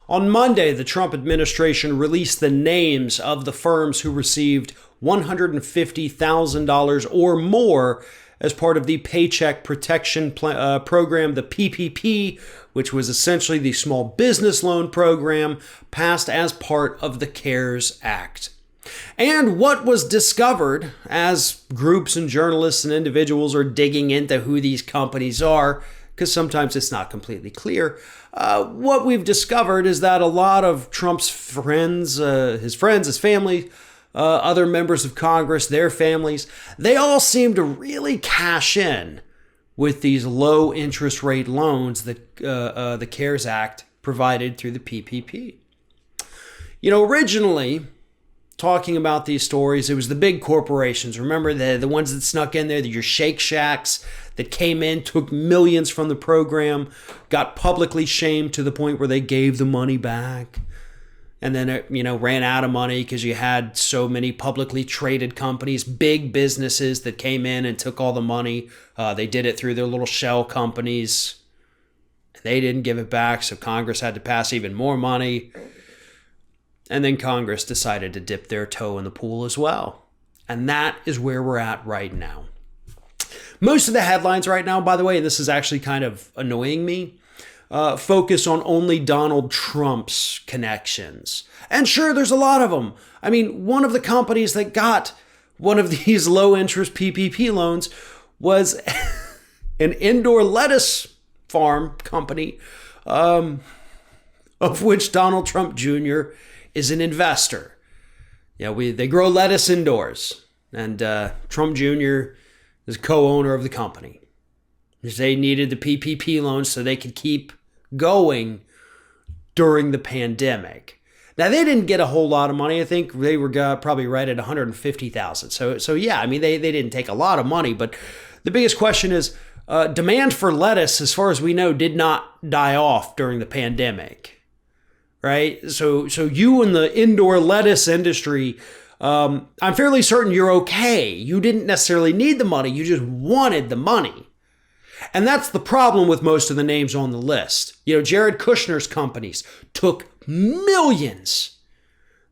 On Monday, the Trump administration released the names of the firms who received $150,000 or more as part of the Paycheck Protection Program, the PPP, which was essentially the small business loan program passed as part of the CARES Act. And what was discovered as groups and journalists and individuals are digging into who these companies are, because sometimes it's not completely clear, what we've discovered is that a lot of Trump's friends, his family, other members of Congress, their families, they all seem to really cash in with these low interest rate loans that the CARES Act provided through the PPP. You know, originally, talking about these stories, it was the big corporations. Remember the ones that snuck in there, your Shake Shacks that came in, took millions from the program, got publicly shamed to the point where they gave the money back. And then it, ran out of money because you had so many publicly traded companies, big businesses that came in and took all the money. They did it through their little shell companies. They didn't give it back, so Congress had to pass even more money. And then Congress decided to dip their toe in the pool as well. And that is where we're at right now. Most of the headlines right now, by the way, and this is actually kind of annoying me, focus on only Donald Trump's connections. And sure, there's a lot of them. I mean, one of the companies that got one of these low-interest PPP loans was an indoor lettuce farm company, of which Donald Trump Jr. is an investor. They grow lettuce indoors, and Trump Jr. is co-owner of the company. They needed the PPP loans so they could keep going during the pandemic. Now, they didn't get a whole lot of money. I think they were probably right at $150,000. So yeah, I mean, they didn't take a lot of money, but the biggest question is demand for lettuce, as far as we know, did not die off during the pandemic. Right? So you in the indoor lettuce industry, I'm fairly certain you're okay. You didn't necessarily need the money. You just wanted the money. And that's the problem with most of the names on the list. Jared Kushner's companies took millions.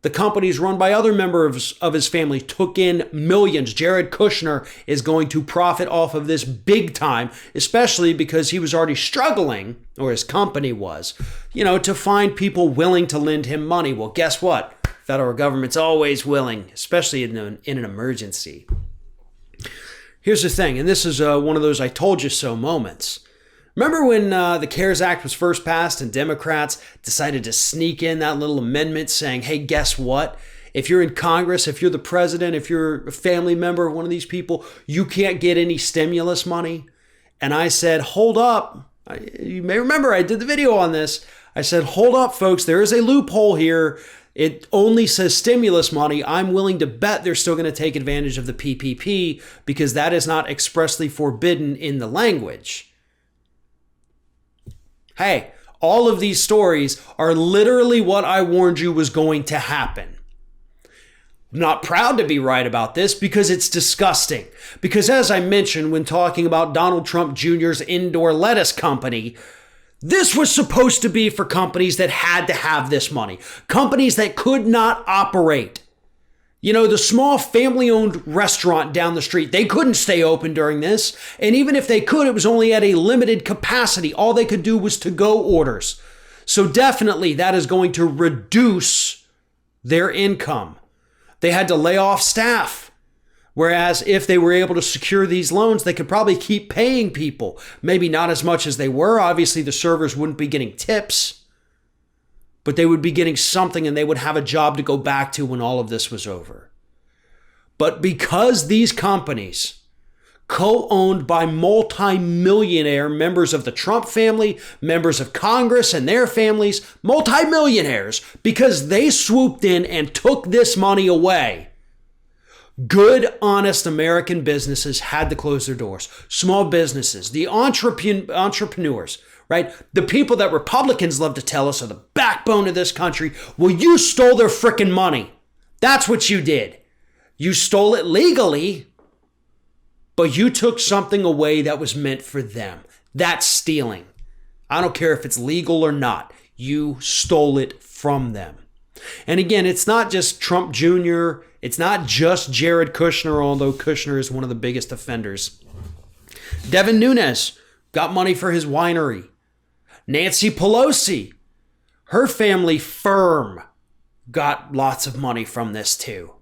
The companies run by other members of his family took in millions. Jared Kushner is going to profit off of this big time, especially because he was already struggling, or his company was, to find people willing to lend him money. Well, guess what? Federal government's always willing, especially in an emergency. Here's the thing, and this is one of those I told you so moments. Remember when the CARES Act was first passed and Democrats decided to sneak in that little amendment saying, hey, guess what? If you're in Congress, if you're the president, if you're a family member of one of these people, you can't get any stimulus money. And I said, hold up. You may remember I did the video on this. I said, hold up, folks. There is a loophole here. It only says stimulus money. I'm willing to bet they're still going to take advantage of the PPP because that is not expressly forbidden in the language. Hey, all of these stories are literally what I warned you was going to happen. I'm not proud to be right about this because it's disgusting. Because as I mentioned when talking about Donald Trump Jr.'s indoor lettuce company, this was supposed to be for companies that had to have this money. Companies that could not operate. The small family-owned restaurant down the street, they couldn't stay open during this. And even if they could, it was only at a limited capacity. All they could do was to-go orders. So definitely that is going to reduce their income. They had to lay off staff. Whereas if they were able to secure these loans, they could probably keep paying people. Maybe not as much as they were. Obviously, the servers wouldn't be getting tips, but they would be getting something and they would have a job to go back to when all of this was over. But because these companies, co-owned by multi-millionaire members of the Trump family, members of Congress and their families, multi-millionaires, because they swooped in and took this money away, good, honest American businesses had to close their doors. Small businesses, the entrepreneurs, right? The people that Republicans love to tell us are the backbone of this country. Well, you stole their frickin' money. That's what you did. You stole it legally, but you took something away that was meant for them. That's stealing. I don't care if it's legal or not. You stole it from them. And again, it's not just Trump Jr., it's not just Jared Kushner, although Kushner is one of the biggest offenders. Devin Nunes got money for his winery. Nancy Pelosi, her family firm, got lots of money from this too.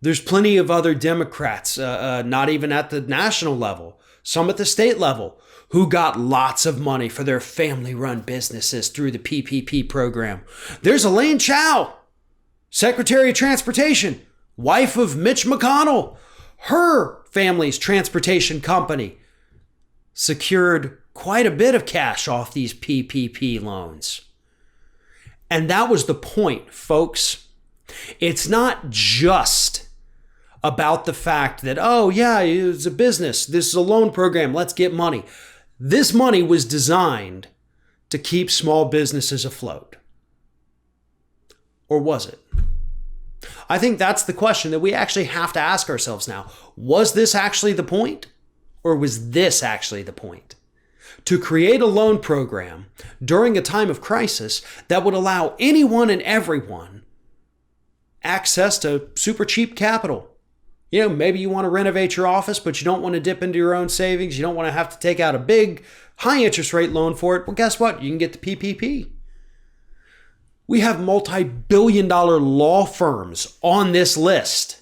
There's plenty of other Democrats, not even at the national level, some at the state level, who got lots of money for their family-run businesses through the PPP program. There's Elaine Chao, Secretary of Transportation, wife of Mitch McConnell. Her family's transportation company secured quite a bit of cash off these PPP loans. And that was the point, folks. It's not just about the fact that, oh yeah, it's a business. This is a loan program. Let's get money. This money was designed to keep small businesses afloat. Or was it? I think that's the question that we actually have to ask ourselves now. Was this actually the point? Or was this actually the point? To create a loan program during a time of crisis that would allow anyone and everyone access to super cheap capital. You know, maybe you want to renovate your office, but you don't want to dip into your own savings. You don't want to have to take out a big, high interest rate loan for it. Well, guess what? You can get the PPP. We have multi-billion-dollar law firms on this list,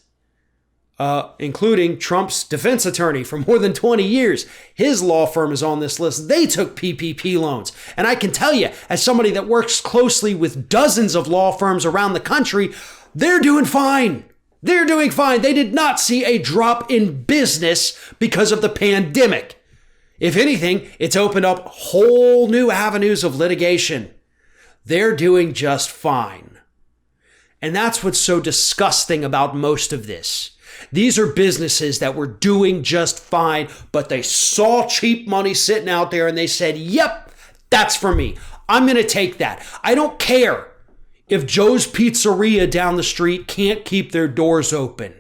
including Trump's defense attorney for more than 20 years. His law firm is on this list. They took PPP loans. And I can tell you, as somebody that works closely with dozens of law firms around the country, they're doing fine. They're doing fine. They did not see a drop in business because of the pandemic. If anything, it's opened up whole new avenues of litigation. They're doing just fine. And that's what's so disgusting about most of this. These are businesses that were doing just fine, but they saw cheap money sitting out there and they said, yep, that's for me. I'm going to take that. I don't care if Joe's Pizzeria down the street can't keep their doors open.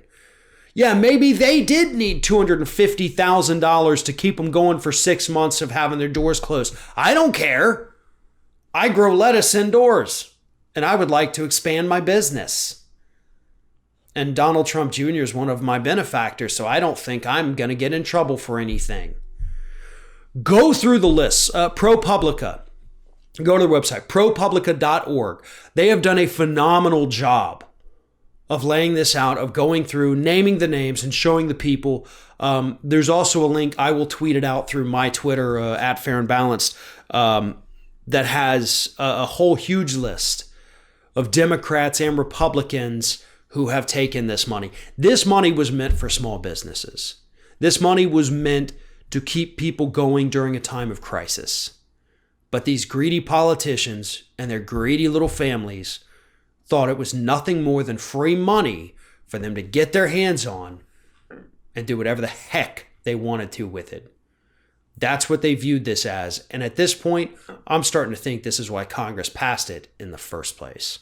Yeah, maybe they did need $250,000 to keep them going for 6 months of having their doors closed. I don't care. I grow lettuce indoors, and I would like to expand my business. And Donald Trump Jr. is one of my benefactors, so I don't think I'm going to get in trouble for anything. Go through the lists. ProPublica. Go to the website, ProPublica.org. They have done a phenomenal job of laying this out, of going through, naming the names and showing the people. There's also a link, I will tweet it out through my Twitter, at Fair and Balanced, that has a whole huge list of Democrats and Republicans who have taken this money. This money was meant for small businesses. This money was meant to keep people going during a time of crisis. But these greedy politicians and their greedy little families thought it was nothing more than free money for them to get their hands on and do whatever the heck they wanted to with it. That's what they viewed this as. And at this point, I'm starting to think this is why Congress passed it in the first place.